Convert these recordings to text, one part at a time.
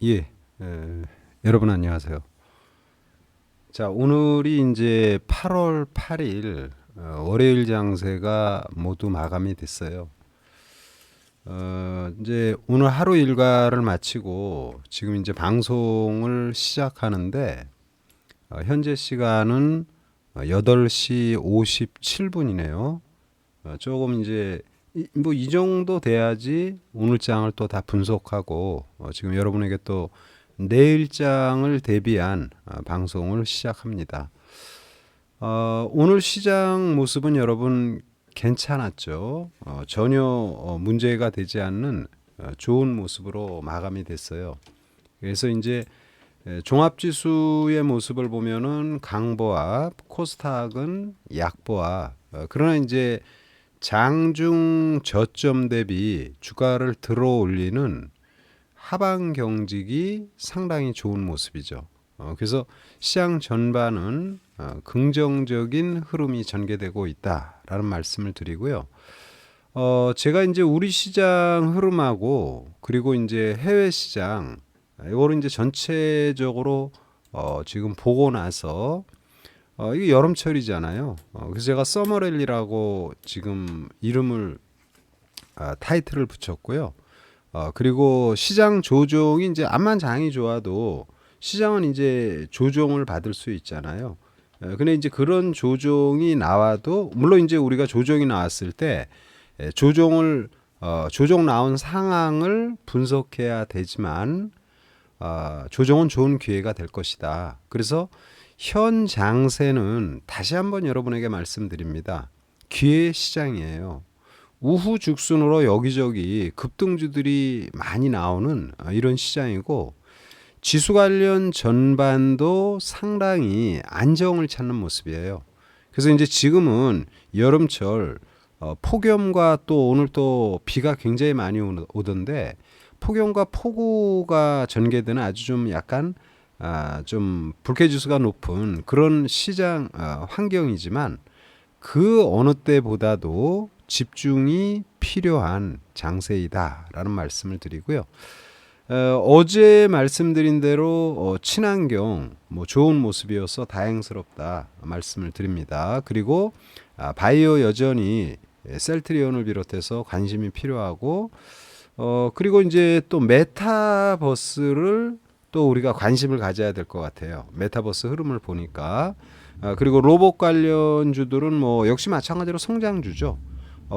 예, 여러분 안녕하세요. 자, 오늘이 이제 8월 8일 월요일 장세가 모두 마감이 됐어요. 이제 오늘 하루 일과를 마치고 지금 이제 방송을 시작하는데 현재 시간은 8시 57분이네요. 조금 이제 뭐 이 정도 돼야지 오늘 장을 또 다 분석하고 지금 여러분에게 또 내일 장을 대비한 방송을 시작합니다. 오늘 시장 모습은 여러분 괜찮았죠? 전혀 문제가 되지 않는 좋은 모습으로 마감이 됐어요. 그래서 이제 종합지수의 모습을 보면은 강보합, 코스닥은 약보합. 그러나 이제 장중 저점 대비 주가를 들어 올리는 하방 경직이 상당히 좋은 모습이죠. 그래서 시장 전반은 긍정적인 흐름이 전개되고 있다라는 말씀을 드리고요. 제가 이제 우리 시장 흐름하고 그리고 이제 해외 시장 이거를 이제 전체적으로 지금 보고 나서 이게 여름철이잖아요. 그래서 제가 서머랠리라고 지금 이름을 타이틀을 붙였고요. 그리고 시장 조종이 이제 암만 장이 좋아도 시장은 이제 조종을 받을 수 있잖아요. 근데 이제 그런 조종이 나와도 물론 이제 우리가 조종이 나왔을 때 조종을 조종 나온 상황을 분석해야 되지만 조정은 좋은 기회가 될 것이다. 그래서 현 장세는 다시 한번 여러분에게 말씀드립니다. 기회의 시장이에요. 우후 죽순으로 여기저기 급등주들이 많이 나오는 이런 시장이고 지수 관련 전반도 상당히 안정을 찾는 모습이에요. 그래서 이제 지금은 여름철 폭염과 또 오늘 또 비가 굉장히 많이 오던데 폭염과 폭우가 전개되는 아주 좀 약간 좀 불쾌지수가 높은 그런 시장 환경이지만 그 어느 때보다도 집중이 필요한 장세이다라는 말씀을 드리고요. 어제 말씀드린 대로 친환경 좋은 모습이어서 다행스럽다 말씀을 드립니다. 그리고 바이오 여전히 셀트리온을 비롯해서 관심이 필요하고 그리고 이제 또 메타버스를 또 우리가 관심을 가져야 될 것 같아요. 메타버스 흐름을 보니까 그리고 로봇 관련주들은 뭐 역시 마찬가지로 성장주죠.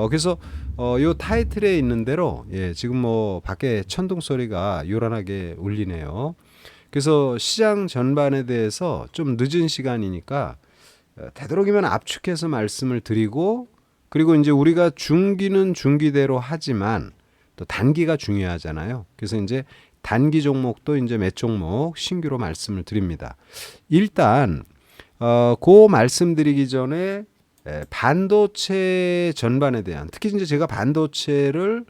그래서 요 타이틀에 있는 대로 지금 뭐 밖에 천둥 소리가 요란하게 울리네요. 그래서 시장 전반에 대해서 좀 늦은 시간이니까 되도록이면 압축해서 말씀을 드리고 그리고 이제 우리가 중기는 중기대로 하지만 또 단기가 중요하잖아요. 그래서 이제 단기 종목도 이제 몇 종목 신규로 말씀을 드립니다. 일단 그 말씀드리기 전에 반도체 전반에 대한 특히 이제 제가 반도체를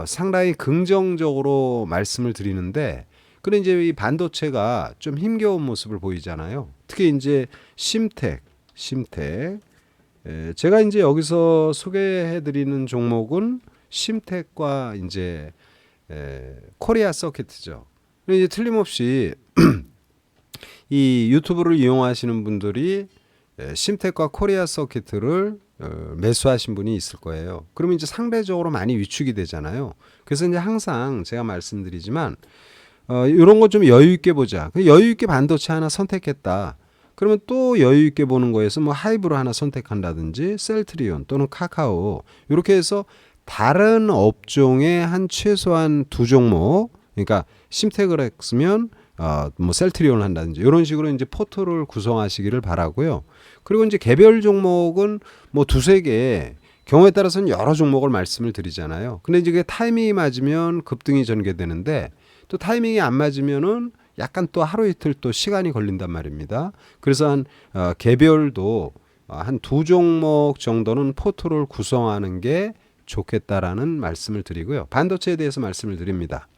상당히 긍정적으로 말씀을 드리는데 그런데 이제 이 반도체가 좀 힘겨운 모습을 보이잖아요. 특히 이제 심텍 제가 이제 여기서 소개해 드리는 종목은 심텍과 이제 코리아 서킷이죠. 이제 틀림없이 이 유튜브를 이용하시는 분들이 심텍과 코리아 서킷을 매수하신 분이 있을 거예요. 그러면 이제 상대적으로 많이 위축이 되잖아요. 그래서 이제 항상 제가 말씀드리지만 이런 거 좀 여유 있게 보자. 여유 있게 반도체 하나 선택했다. 그러면 또 여유 있게 보는 거에서 뭐 하이브로 하나 선택한다든지 셀트리온 또는 카카오 이렇게 해서 다른 업종의 한 최소한 두 종목 그러니까 심텍을 했으면 뭐 셀트리온을 한다든지 이런 식으로 이제 포트를 구성하시기를 바라고요. 그리고 이제 개별 종목은 뭐 두세 개 경우에 따라서는 여러 종목을 말씀을 드리잖아요. 근데 이제 타이밍이 맞으면 급등이 전개되는데 또 타이밍이 안 맞으면은 약간 또 하루 이틀 또 시간이 걸린단 말입니다. 그래서 한 개별도 한 두 종목 정도는 포트를 구성하는 게 좋겠다라는 말씀을 드리고요. 반도체에 대해서 말씀을 드립니다.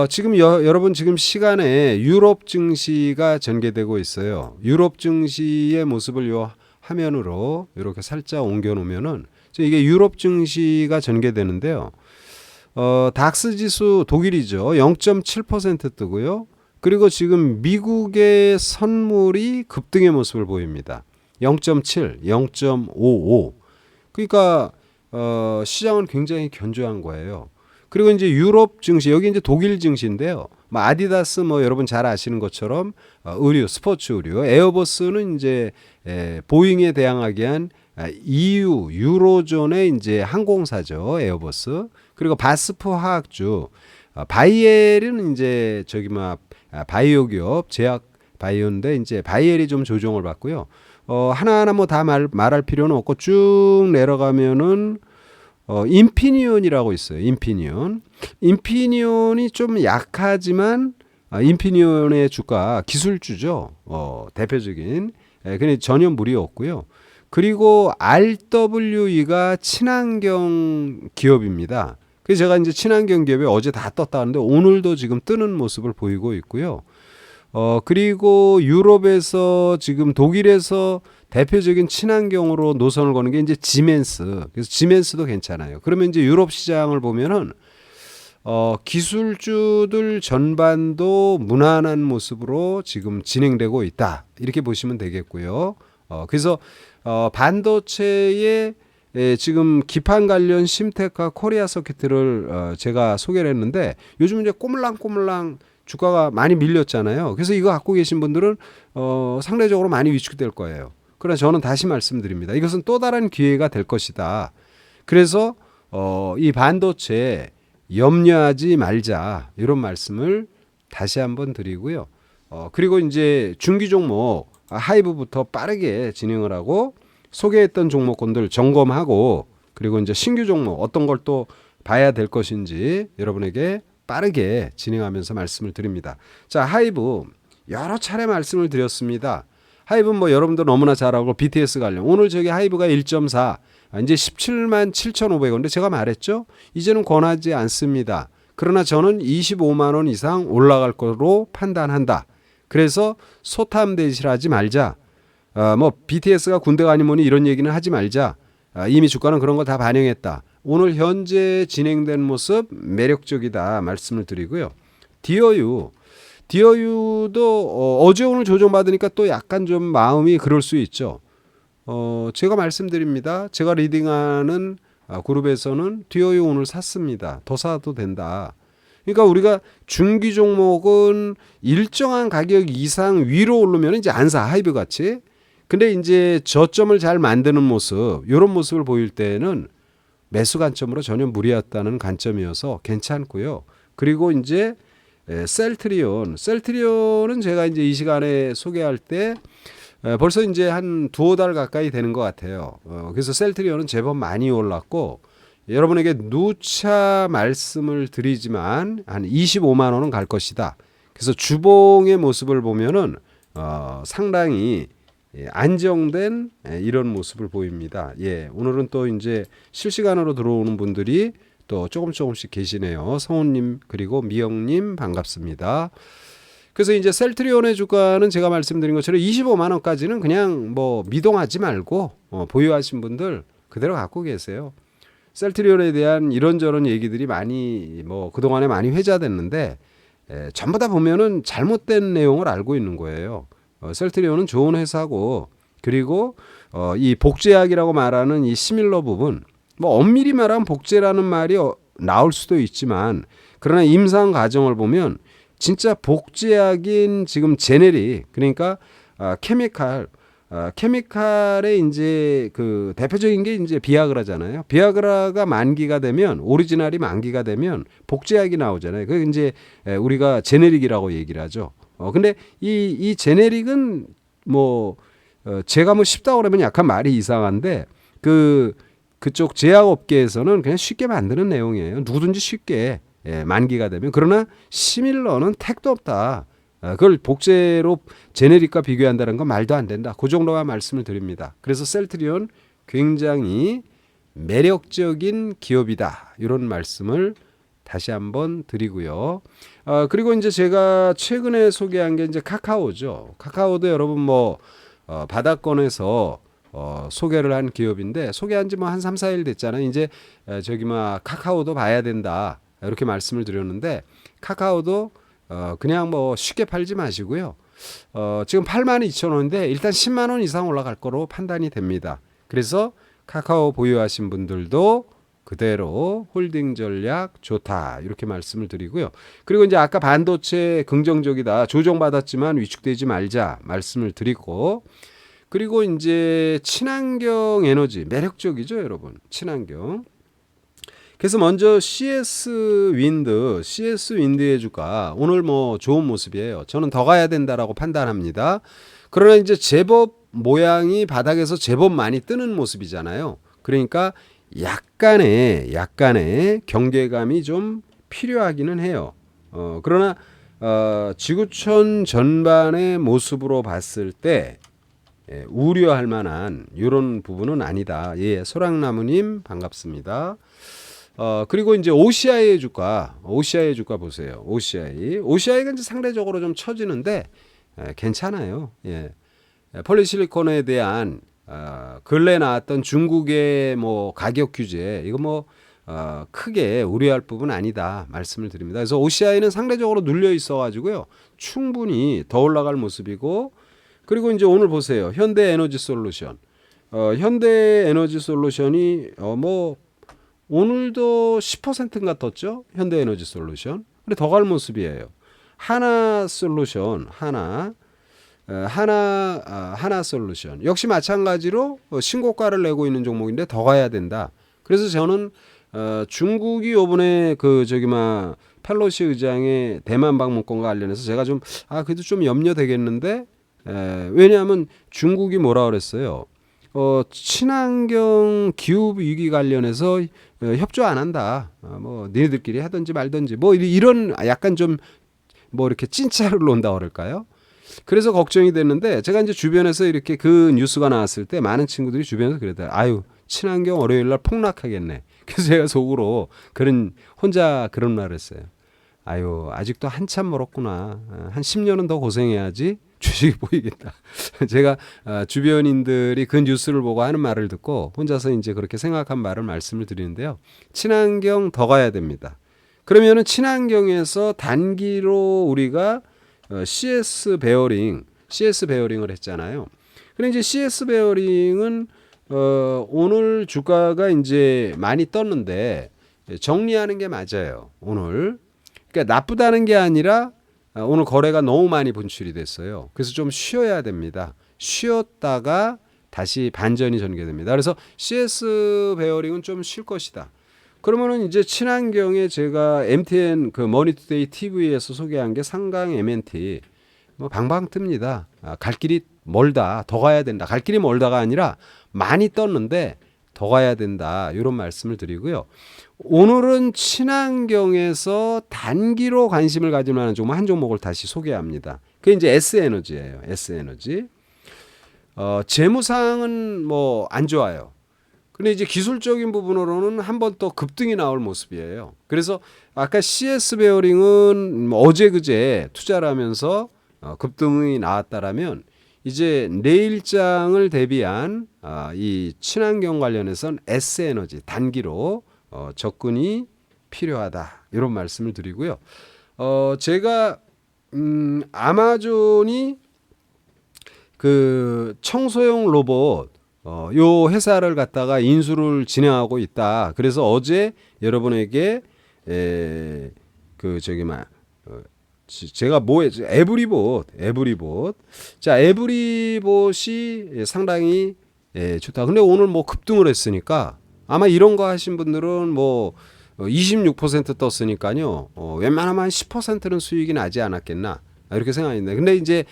지금 여러분 지금 시간에 유럽 증시가 전개되고 있어요. 유럽 증시의 모습을 요 화면으로 이렇게 살짝 옮겨 놓으면은 이게 유럽 증시가 전개되는데요. 닥스 지수 독일이죠. 0.7% 뜨고요. 그리고 지금 미국의 선물이 급등의 모습을 보입니다. 0.7, 0.55. 그러니까 시장은 굉장히 견조한 거예요. 그리고 이제 유럽 증시, 여기 이제 독일 증시인데요. 뭐 아디다스 뭐 여러분 잘 아시는 것처럼 의류, 스포츠 의류, 에어버스는 이제 보잉에 대항하기 위한 EU 유로존의 이제 항공사죠. 에어버스. 그리고 바스프 화학주, 바이엘은 이제 저기 막 바이오 기업, 제약 바이오인데 이제 바이엘이 좀 조정을 받고요. 하나하나 뭐 다 말할 필요는 없고 쭉 내려가면은 인피니온이라고 있어요. 인피니온이 좀 약하지만 인피니온의 주가 기술주죠. 대표적인. 근데 전혀 무리 없고요. 그리고 RWE가 친환경 기업입니다. 그래서 제가 이제 친환경 기업이 어제 다 떴다는데 오늘도 지금 뜨는 모습을 보이고 있고요. 그리고 유럽에서 지금 독일에서 대표적인 친환경으로 노선을 거는 게 이제 지멘스. 그래서 지멘스도 괜찮아요. 그러면 이제 유럽 시장을 보면은 기술주들 전반도 무난한 모습으로 지금 진행되고 있다. 이렇게 보시면 되겠고요. 그래서 반도체의 지금 기판 관련 심텍과 코리아 서킷을 제가 소개를 했는데 요즘 이제 꼬물랑꼬물랑 주가가 많이 밀렸잖아요. 그래서 이거 갖고 계신 분들은 상대적으로 많이 위축될 거예요. 그러나 저는 다시 말씀드립니다. 이것은 또 다른 기회가 될 것이다. 그래서 이 반도체 염려하지 말자 이런 말씀을 다시 한번 드리고요. 그리고 이제 중기 종목 하이브부터 빠르게 진행을 하고 소개했던 종목군들 점검하고 그리고 이제 신규 종목 어떤 걸 또 봐야 될 것인지 여러분에게 빠르게 진행하면서 말씀을 드립니다. 자, 하이브 여러 차례 말씀을 드렸습니다. 하이브는 뭐 여러분도 너무나 잘 알고 BTS 관련 오늘 저기 하이브가 1.4 이제 17만 7,500원인데 제가 말했죠. 이제는 권하지 않습니다. 그러나 저는 25만 원 이상 올라갈 거로 판단한다. 그래서 소탐대실하지 말자. 뭐 BTS가 군대가 아니 뭐니 이런 얘기는 하지 말자. 이미 주가는 그런 거 다 반영했다. 오늘 현재 진행된 모습 매력적이다 말씀을 드리고요. 디어유도 어제 오늘 조정받으니까 또 약간 좀 마음이 그럴 수 있죠. 제가 말씀드립니다. 제가 리딩하는 그룹에서는 디어유 오늘 샀습니다. 더 사도 된다. 그러니까 우리가 중기 종목은 일정한 가격 이상 위로 오르면 이제 안 사, 하이브 같이. 근데 이제 저점을 잘 만드는 모습, 이런 모습을 보일 때는 매수 관점으로 전혀 무리였다는 관점이어서 괜찮고요. 그리고 이제 셀트리온은 제가 이제 이 시간에 소개할 때 벌써 이제 한 두어 달 가까이 되는 것 같아요. 그래서 셀트리온은 제법 많이 올랐고 여러분에게 누차 말씀을 드리지만 한 25만 원은 갈 것이다. 그래서 주봉의 모습을 보면은 상당히 안정된 이런 모습을 보입니다. 예, 오늘은 또 이제 실시간으로 들어오는 분들이 또 조금씩 계시네요. 성훈님 그리고 미영님 반갑습니다. 그래서 이제 셀트리온의 주가는 제가 말씀드린 것처럼 25만 원까지는 그냥 뭐 미동하지 말고 보유하신 분들 그대로 갖고 계세요. 셀트리온에 대한 이런저런 얘기들이 많이 뭐 그동안에 많이 회자됐는데 전부 다 보면은 잘못된 내용을 알고 있는 거예요. 셀트리온은 좋은 회사고 그리고 이 복제약이라고 말하는 이 시밀러 부분 뭐 엄밀히 말하면 복제라는 말이 나올 수도 있지만 그러나 임상 과정을 보면 진짜 복제약인 지금 제네릭 그러니까 케미칼의 이제 그 대표적인 게 이제 비아그라잖아요. 비아그라가 만기가 되면 오리지널이 만기가 되면 복제약이 나오잖아요. 그 이제 우리가 제네릭이라고 얘기를 하죠. 근데 이 제네릭은 뭐 제가 뭐 쉽다고 그러면 약간 말이 이상한데 그쪽 제약업계에서는 그냥 쉽게 만드는 내용이에요. 누구든지 쉽게 만기가 되면. 그러나 시밀러는 택도 없다. 그걸 복제로 제네릭과 비교한다는 건 말도 안 된다. 그 정도만 말씀을 드립니다. 그래서 셀트리온 굉장히 매력적인 기업이다. 이런 말씀을 다시 한번 드리고요. 그리고 이제 제가 최근에 소개한 게 이제 카카오죠. 카카오도 여러분 뭐 바닥권에서 소개를 한 기업인데 소개한 지 뭐 한 3, 4일 됐잖아요. 이제 저기 막 카카오도 봐야 된다. 이렇게 말씀을 드렸는데 카카오도 그냥 뭐 쉽게 팔지 마시고요. 지금 82,000원인데 일단 10만 원 이상 올라갈 거로 판단이 됩니다. 그래서 카카오 보유하신 분들도 그대로 홀딩 전략 좋다 이렇게 말씀을 드리고요. 그리고 이제 아까 반도체 긍정적이다 조정받았지만 위축되지 말자 말씀을 드리고, 그리고 이제 친환경 에너지 매력적이죠 여러분. 친환경. 그래서 먼저 CS 윈드의 주가 오늘 뭐 좋은 모습이에요. 저는 더 가야 된다라고 판단합니다. 그러나 이제 제법 모양이 바닥에서 제법 많이 뜨는 모습이잖아요. 그러니까 약간의 경계감이 좀 필요하기는 해요. 그러나 지구촌 전반의 모습으로 봤을 때 우려할 만한 이런 부분은 아니다. 예, 소랑나무님 반갑습니다. 그리고 이제 OCI의 주가 보세요. OCI가 이제 상대적으로 좀 처지는데 괜찮아요. 예. 폴리실리콘에 대한 근래 나왔던 중국의 뭐 가격 규제 이거 뭐 크게 우려할 부분 아니다 말씀을 드립니다. 그래서 OCI는 상대적으로 눌려 있어 가지고요. 충분히 더 올라갈 모습이고, 그리고 이제 오늘 보세요. 현대에너지솔루션이 뭐 오늘도 10%인가 떴죠. 현대에너지솔루션. 근데 더 갈 모습이에요. 하나솔루션 하나솔루션 역시 마찬가지로 신고가를 내고 있는 종목인데 더 가야 된다. 그래서 저는 중국이 이번에 펠로시 의장의 대만 방문권과 관련해서 제가 좀 그래도 좀 염려되겠는데, 왜냐하면 중국이 뭐라 그랬어요? 친환경 기후 위기 관련해서 협조 안 한다. 뭐 니네들끼리 하든지 말든지 뭐 이런 약간 좀 뭐 이렇게 찐차를 놓는다 그럴까요? 그래서 걱정이 됐는데, 제가 이제 주변에서 이렇게 그 뉴스가 나왔을 때 많은 친구들이 주변에서 그랬다. 아유, 친환경 월요일 날 폭락하겠네. 그래서 제가 속으로 혼자 그런 말을 했어요. 아유, 아직도 한참 멀었구나. 한 10년은 더 고생해야지 주식이 보이겠다. 제가 주변인들이 그 뉴스를 보고 하는 말을 듣고 혼자서 이제 그렇게 생각한 말을 말씀을 드리는데요. 친환경 더 가야 됩니다. 그러면은 친환경에서 단기로 우리가 CS 베어링을 했잖아요. 근데 이제 CS 베어링은 오늘 주가가 이제 많이 떴는데 정리하는 게 맞아요. 오늘. 그러니까 나쁘다는 게 아니라 오늘 거래가 너무 많이 분출이 됐어요. 그래서 좀 쉬어야 됩니다. 쉬었다가 다시 반전이 전개됩니다. 그래서 CS 베어링은 좀 쉴 것이다. 그러면은 이제 친환경에 제가 MTN 머니투데이 TV에서 소개한 게 상강 MNT 뭐 방방 뜹니다. 갈 길이 멀다. 더 가야 된다. 갈 길이 멀다가 아니라 많이 떴는데 더 가야 된다. 이런 말씀을 드리고요. 오늘은 친환경에서 단기로 관심을 가질 만한 종목 한 종목을 다시 소개합니다. 그게 이제 S에너지예요. S에너지. 재무상은 뭐 안 좋아요. 근데 이제 기술적인 부분으로는 한 번 또 급등이 나올 모습이에요. 그래서 아까 CS 베어링은 어제 그제 투자를 하면서 급등이 나왔다라면 이제 내일장을 대비한 이 친환경 관련해서는 S에너지 단기로 접근이 필요하다 이런 말씀을 드리고요. 제가 아마존이 그 청소용 로봇 요 회사를 갖다가 인수를 진행하고 있다. 그래서 어제 여러분에게 제가 에브리봇. 자, 에브리봇이 상당히 좋다. 근데 오늘 뭐 급등을 했으니까 아마 이런 거 하신 분들은 뭐 26% 떴으니까요. 웬만하면 한 10%는 수익이 나지 않았겠나. 이렇게 생각했는데, 근데 이제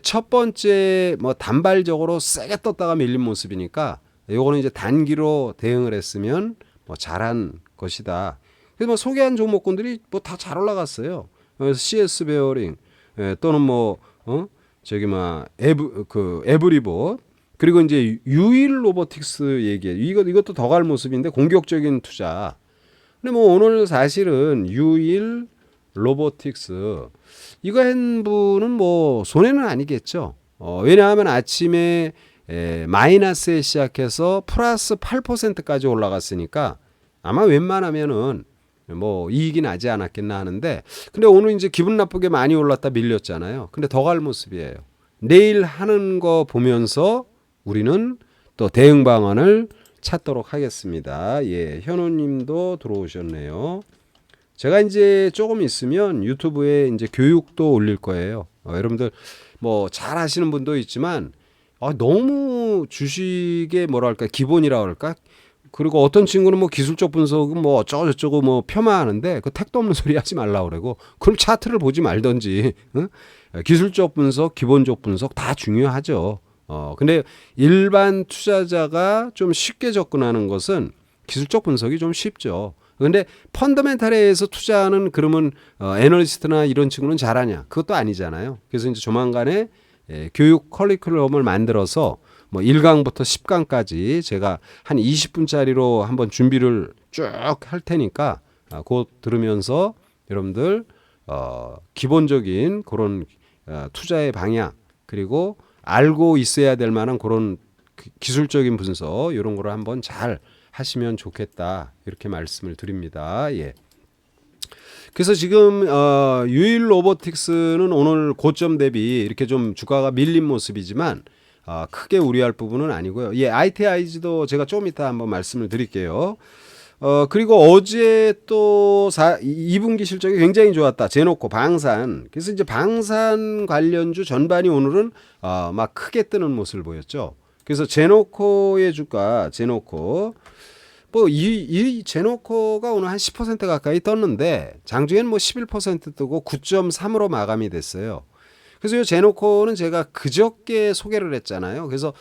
첫 번째 뭐 단발적으로 세게 떴다가 밀린 모습이니까 요거는 이제 단기로 대응을 했으면 뭐 잘한 것이다. 그래서 뭐 소개한 종목군들이 뭐 다 잘 올라갔어요. 그래서 CS 베어링 또는 뭐 에브리봇, 그리고 이제 유일 로보틱스 이것도 더 갈 모습인데 공격적인 투자. 근데 뭐 오늘 사실은 유일 로보틱스 이거 한 분은 뭐 손해는 아니겠죠. 왜냐하면 아침에 마이너스에 시작해서 플러스 8%까지 올라갔으니까 아마 웬만하면은 뭐 이익이 나지 않았겠나 하는데, 근데 오늘 이제 기분 나쁘게 많이 올랐다 밀렸잖아요. 근데 더 갈 모습이에요. 내일 하는 거 보면서 우리는 또 대응 방안을 찾도록 하겠습니다. 예, 현우님도 들어오셨네요. 제가 이제 조금 있으면 유튜브에 이제 교육도 올릴 거예요. 여러분들 뭐 잘 하시는 분도 있지만 너무 주식의 뭐랄까 기본이라 그럴까? 그리고 어떤 친구는 뭐 기술적 분석은 뭐 어쩌고저쩌고 뭐 폄하하는데 그 택도 없는 소리 하지 말라 그러고, 그럼 차트를 보지 말던지. 응? 기술적 분석, 기본적 분석 다 중요하죠. 근데 일반 투자자가 좀 쉽게 접근하는 것은 기술적 분석이 좀 쉽죠. 근데 펀더멘탈에 의해서 투자하는 그러면 애널리스트나 이런 친구는 잘하냐? 그것도 아니잖아요. 그래서 이제 조만간에 교육 커리큘럼을 만들어서 뭐 1강부터 10강까지 제가 한 20분짜리로 한번 준비를 쭉 할 테니까 그거 들으면서 여러분들 기본적인 그런 투자의 방향, 그리고 알고 있어야 될 만한 그런 기술적인 분석 이런 거를 한번 잘 하시면 좋겠다, 이렇게 말씀을 드립니다. 예. 그래서 지금 유일 로보틱스는 오늘 고점 대비 이렇게 좀 주가가 밀린 모습이지만 크게 우려할 부분은 아니고요. 예, ITIG도 제가 조금 이따 한번 말씀을 드릴게요. 그리고 어제 또 2분기 실적이 굉장히 좋았다. 제노코, 방산. 그래서 이제 방산 관련주 전반이 오늘은 막 크게 뜨는 모습을 보였죠. 그래서 제노코의 주가, 제노코. 뭐 이 제노코가 오늘 한 10% 가까이 떴는데 장중에는 뭐 11% 뜨고 9.3으로 마감이 됐어요. 그래서 이 제노코는 제가 그저께 소개를 했잖아요. 그래서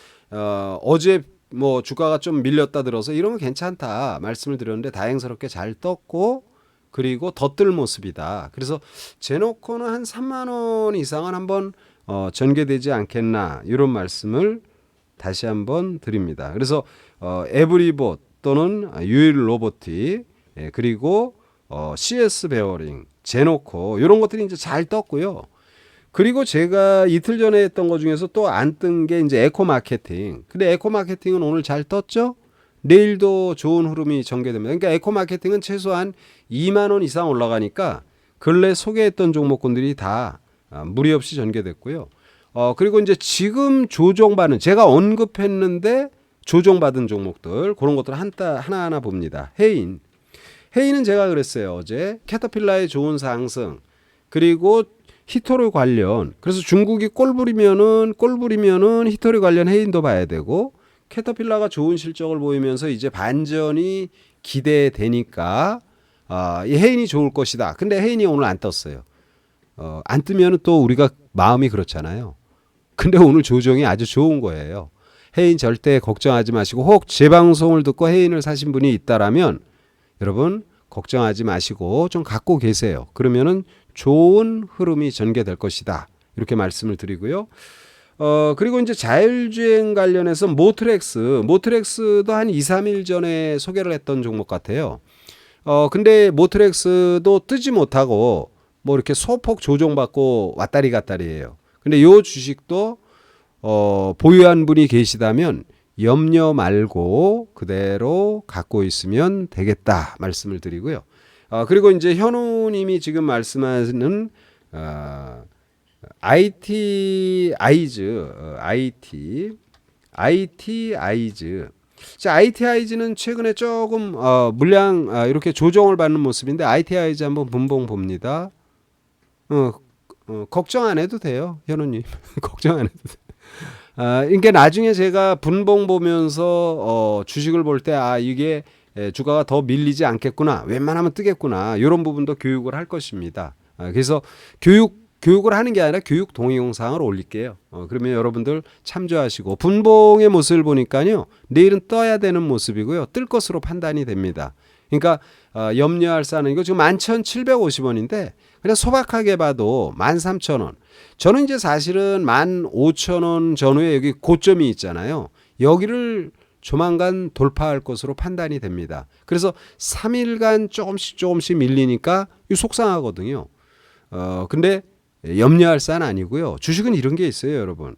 어제 뭐 주가가 좀 밀렸다 들어서 이러면 괜찮다 말씀을 드렸는데 다행스럽게 잘 떴고, 그리고 더 뜰 모습이다. 그래서 제노코는 한 3만 원 이상은 한번 전개되지 않겠나, 이런 말씀을 다시 한번 드립니다. 그래서 에브리봇 또는 유일 로보틱, 그리고 CS 베어링, 제노코 이런 것들이 이제 잘 떴고요. 그리고 제가 이틀 전에 했던 것 중에서 또 안 뜬 게 이제 에코 마케팅. 근데 에코 마케팅은 오늘 잘 떴죠? 내일도 좋은 흐름이 전개됩니다. 그러니까 에코 마케팅은 최소한 2만 원 이상 올라가니까 근래 소개했던 종목군들이 다 무리 없이 전개됐고요. 그리고 이제 지금 조정받는, 제가 언급했는데 조정받은 종목들, 그런 것들 하나하나 봅니다. 해인은 제가 그랬어요. 어제 캐터필라의 좋은 상승, 그리고 히토리 관련, 그래서 중국이 꼴부리면은 히토리 관련 해인도 봐야 되고, 캐터필라가 좋은 실적을 보이면서 이제 반전이 기대되니까 이 해인이 좋을 것이다. 근데 해인이 오늘 안 떴어요. 안 뜨면 또 우리가 마음이 그렇잖아요. 근데 오늘 조정이 아주 좋은 거예요. 해인 절대 걱정하지 마시고, 혹 제 방송을 듣고 해인을 사신 분이 있다라면 여러분 걱정하지 마시고 좀 갖고 계세요. 그러면은 좋은 흐름이 전개될 것이다, 이렇게 말씀을 드리고요. 그리고 이제 자율주행 관련해서 모트렉스도 한 2, 3일 전에 소개를 했던 종목 같아요. 근데 모트렉스도 뜨지 못하고 뭐 이렇게 소폭 조정받고 왔다리 갔다리예요. 근데 요 주식도 보유한 분이 계시다면 염려 말고 그대로 갖고 있으면 되겠다 말씀을 드리고요. 그리고 이제 현우님이 지금 말씀하시는 IT 아이즈. 자, IT 아이즈는 최근에 조금 물량 이렇게 조정을 받는 모습인데, IT 아이즈 한번 분봉 봅니다. 걱정 안 해도 돼요, 현우님. 걱정 안 해도 돼요. 그러니까 나중에 제가 분봉 보면서 주식을 볼 때 이게 주가가 더 밀리지 않겠구나, 웬만하면 뜨겠구나, 이런 부분도 교육을 할 것입니다. 그래서 교육을 하는 게 아니라 교육 동영상을 올릴게요. 그러면 여러분들 참조하시고, 분봉의 모습을 보니까요, 내일은 떠야 되는 모습이고요, 뜰 것으로 판단이 됩니다. 그러니까 염려할 사는 이거 지금 11,750원인데 그냥 소박하게 봐도 13,000원. 저는 이제 사실은 15,000원 전후에 여기 고점이 있잖아요. 여기를 조만간 돌파할 것으로 판단이 됩니다. 그래서 3일간 조금씩 밀리니까 속상하거든요. 근데 염려할 사안 아니고요. 주식은 이런 게 있어요, 여러분.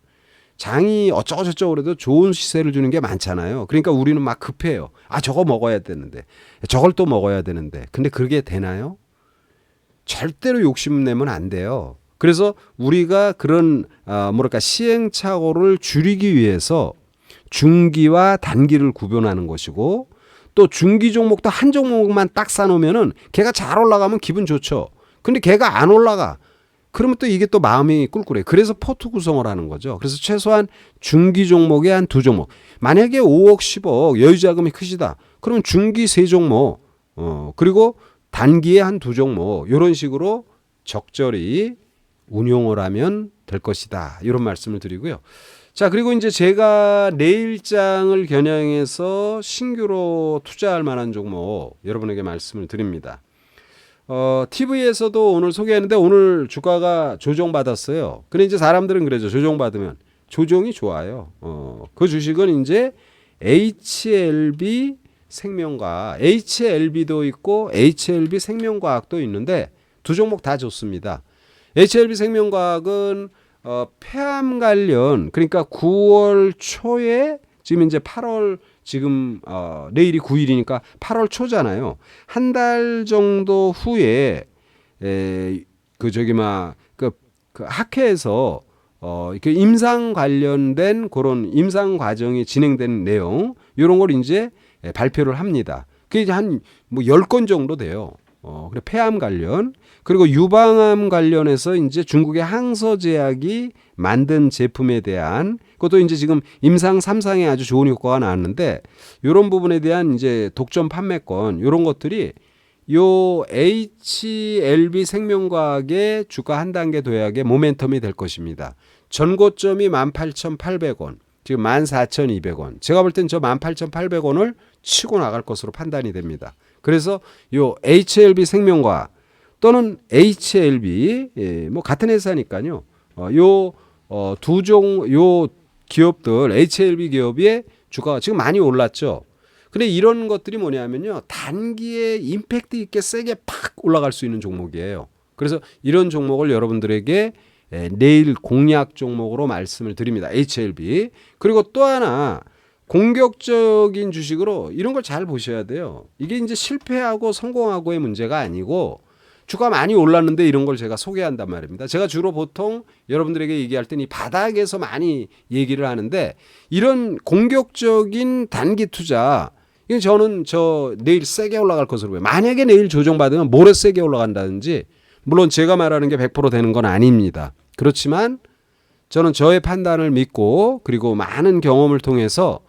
장이 어쩌고저쩌고 그래도 좋은 시세를 주는 게 많잖아요. 그러니까 우리는 막 급해요. 아, 저거 먹어야 되는데, 저걸 또 먹어야 되는데. 근데 그게 되나요? 절대로 욕심내면 안 돼요. 그래서 우리가 그런 시행착오를 줄이기 위해서 중기와 단기를 구분하는 것이고, 또 중기 종목도 한 종목만 딱 사놓으면은 걔가 잘 올라가면 기분 좋죠. 근데 걔가 안 올라가. 그러면 또 이게 또 마음이 꿀꿀해. 그래서 포트 구성을 하는 거죠. 그래서 최소한 중기 종목에 한 2종목. 만약에 5억, 10억 여유 자금이 크시다. 그러면 중기 3종목, 그리고 단기에 한 2종목 이런 식으로 적절히 운용을 하면 될 것이다. 이런 말씀을 드리고요. 자, 그리고 이제 제가 내일장을 겨냥해서 신규로 투자할 만한 종목 여러분에게 말씀을 드립니다. TV에서도 오늘 소개했는데 오늘 주가가 조정받았어요. 근데 이제 사람들은 그러죠. 조정받으면 조정이 좋아요. 그 주식은 이제 HLB 생명과학, HLB도 있고 HLB 생명과학도 있는데 두 종목 다 좋습니다. HLB 생명과학은 폐암 관련, 그러니까 9월 초에 지금 이제 8월 지금 내일이 9일이니까 8월 초잖아요. 한 달 정도 후에 그 학회에서 그 임상 관련된 그런 임상 과정이 진행된 내용 이런 걸 이제 발표를 합니다. 그게 이제 한 뭐 10건 정도 돼요. 그래 폐암 관련, 그리고 유방암 관련해서 이제 중국의 항서제약이 만든 제품에 대한, 그것도 이제 지금 임상 3상에 아주 좋은 효과가 나왔는데, 이런 부분에 대한 이제 독점 판매권, 이런 것들이 요 HLB 생명과학의 주가 한 단계 도약의 모멘텀이 될 것입니다. 전고점이 18,800원, 지금 14,200원. 제가 볼 땐 저 18,800원을 치고 나갈 것으로 판단이 됩니다. 그래서 요 HLB 생명과학 또는 HLB, 뭐 같은 회사니까요. 요 기업들, HLB 기업의 주가가 지금 많이 올랐죠. 근데 이런 것들이 뭐냐면요, 단기에 임팩트 있게 세게 팍 올라갈 수 있는 종목이에요. 그래서 이런 종목을 여러분들에게 내일 공략 종목으로 말씀을 드립니다. HLB. 그리고 또 하나 공격적인 주식으로 이런 걸 잘 보셔야 돼요. 이게 이제 실패하고 성공하고의 문제가 아니고 주가 많이 올랐는데 이런 걸 제가 소개한단 말입니다. 제가 주로 보통 여러분들에게 얘기할 때는 이 바닥에서 많이 얘기를 하는데, 이런 공격적인 단기 투자, 이건 저는 내일 세게 올라갈 것으로 보여요. 만약에 내일 조정받으면 모레 세게 올라간다든지, 물론 제가 말하는 게 100% 되는 건 아닙니다. 그렇지만 저는 저의 판단을 믿고, 그리고 많은 경험을 통해서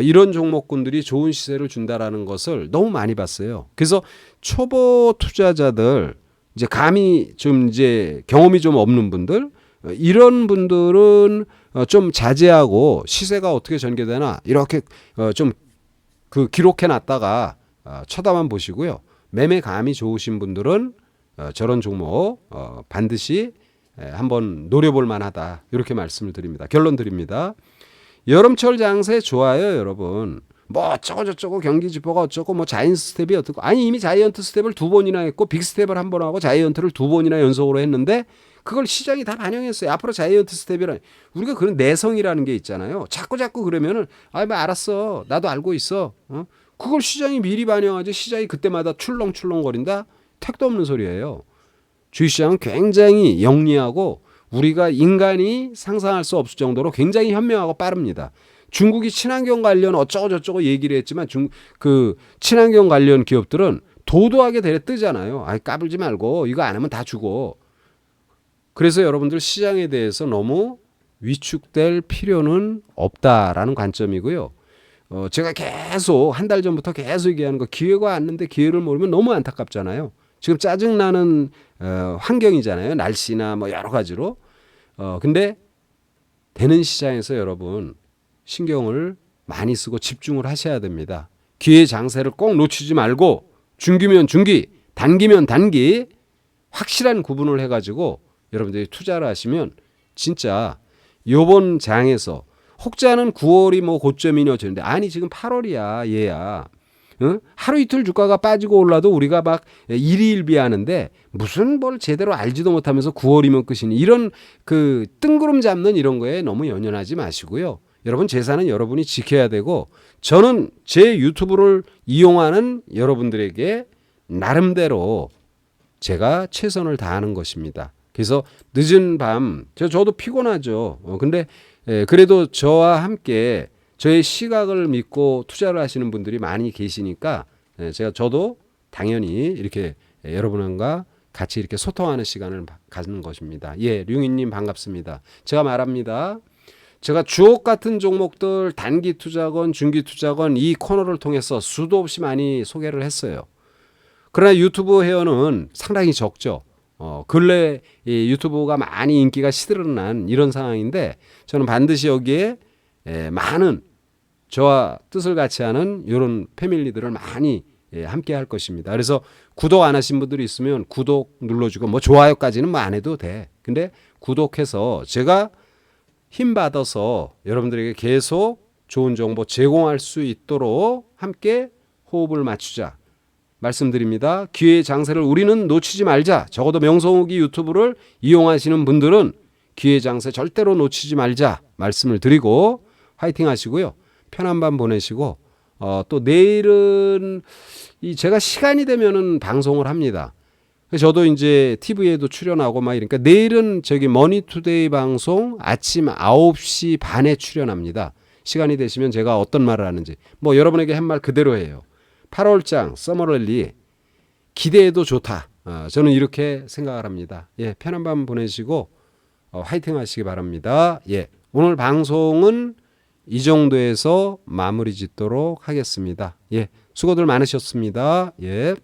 이런 종목군들이 좋은 시세를 준다라는 것을 너무 많이 봤어요. 그래서 초보 투자자들, 이제 감이 좀 이제 경험이 좀 없는 분들, 이런 분들은 좀 자제하고 시세가 어떻게 전개되나 이렇게 좀 그 기록해 놨다가 쳐다만 보시고요. 매매 감이 좋으신 분들은 저런 종목 반드시 한번 노려볼 만하다, 이렇게 말씀을 드립니다. 결론 드립니다. 여름철 장세 좋아요, 여러분. 뭐 어쩌고 경기지표가 어쩌고 뭐 자이언트 스텝이 어떻고, 아니 이미 자이언트 스텝을 2번이나 했고 빅스텝을 1번 하고 자이언트를 2번이나 연속으로 했는데 그걸 시장이 다 반영했어요. 앞으로 자이언트 스텝이라, 우리가 그런 내성이라는 게 있잖아요. 자꾸 그러면은 뭐 알았어, 나도 알고 있어. 그걸 시장이 미리 반영하지, 시장이 그때마다 출렁출렁거린다? 택도 없는 소리예요. 주식시장은 굉장히 영리하고 우리가 인간이 상상할 수 없을 정도로 굉장히 현명하고 빠릅니다. 중국이 친환경 관련 어쩌고저쩌고 얘기를 했지만 그 친환경 관련 기업들은 도도하게 뜨잖아요. 아이, 까불지 말고 이거 안 하면 다 죽어. 그래서 여러분들 시장에 대해서 너무 위축될 필요는 없다라는 관점이고요. 제가 계속 한 달 전부터 계속 얘기하는 거, 기회가 왔는데 기회를 모르면 너무 안타깝잖아요. 지금 짜증나는 환경이잖아요. 날씨나 뭐 여러 가지로. 근데 되는 시장에서 여러분 신경을 많이 쓰고 집중을 하셔야 됩니다. 기회 장세를 꼭 놓치지 말고 중기면 중기, 단기면 단기, 확실한 구분을 해가지고 여러분들이 투자를 하시면 진짜 요번 장에서, 혹자는 9월이 뭐 고점이냐 어쩌는데, 아니 지금 8월이야 얘야. 하루 이틀 주가가 빠지고 올라도 우리가 막 일희일비하는데 무슨 뭘 제대로 알지도 못하면서 9월이면 끝이니 이런 그 뜬구름 잡는 이런 거에 너무 연연하지 마시고요. 여러분 재산은 여러분이 지켜야 되고 저는 제 유튜브를 이용하는 여러분들에게 나름대로 제가 최선을 다하는 것입니다. 그래서 늦은 밤 저도 피곤하죠. 근데 그래도 저와 함께 저의 시각을 믿고 투자를 하시는 분들이 많이 계시니까 저도 당연히 이렇게 여러분과 같이 이렇게 소통하는 시간을 갖는 것입니다. 예, 룡이님 반갑습니다. 제가 말합니다. 제가 주옥 같은 종목들 단기 투자건 중기 투자건 이 코너를 통해서 수도 없이 많이 소개를 했어요. 그러나 유튜브 회원은 상당히 적죠. 근래 이 유튜브가 많이 인기가 시들어난 이런 상황인데 저는 반드시 여기에 많은 저와 뜻을 같이 하는 이런 패밀리들을 많이 함께 할 것입니다. 그래서 구독 안 하신 분들이 있으면 구독 눌러주고 뭐 좋아요까지는 뭐 안 해도 돼. 근데 구독해서 제가 힘 받아서 여러분들에게 계속 좋은 정보 제공할 수 있도록 함께 호흡을 맞추자. 말씀드립니다. 기회의 장세를 우리는 놓치지 말자. 적어도 명성욱이 유튜브를 이용하시는 분들은 기회의 장세 절대로 놓치지 말자 말씀을 드리고 화이팅 하시고요. 편한 밤 보내시고 또 내일은 제가 시간이 되면은 방송을 합니다. 저도 이제 TV에도 출연하고 막 이러니까 내일은 저기 머니투데이 방송 아침 9시 반에 출연합니다. 시간이 되시면 제가 어떤 말을 하는지 뭐 여러분에게 한 말 그대로 해요. 8월장 서머랠리 기대해도 좋다. 저는 이렇게 생각을 합니다. 예, 편한 밤 보내시고 화이팅 하시기 바랍니다. 예, 오늘 방송은 이 정도에서 마무리 짓도록 하겠습니다. 예, 수고들 많으셨습니다. 예.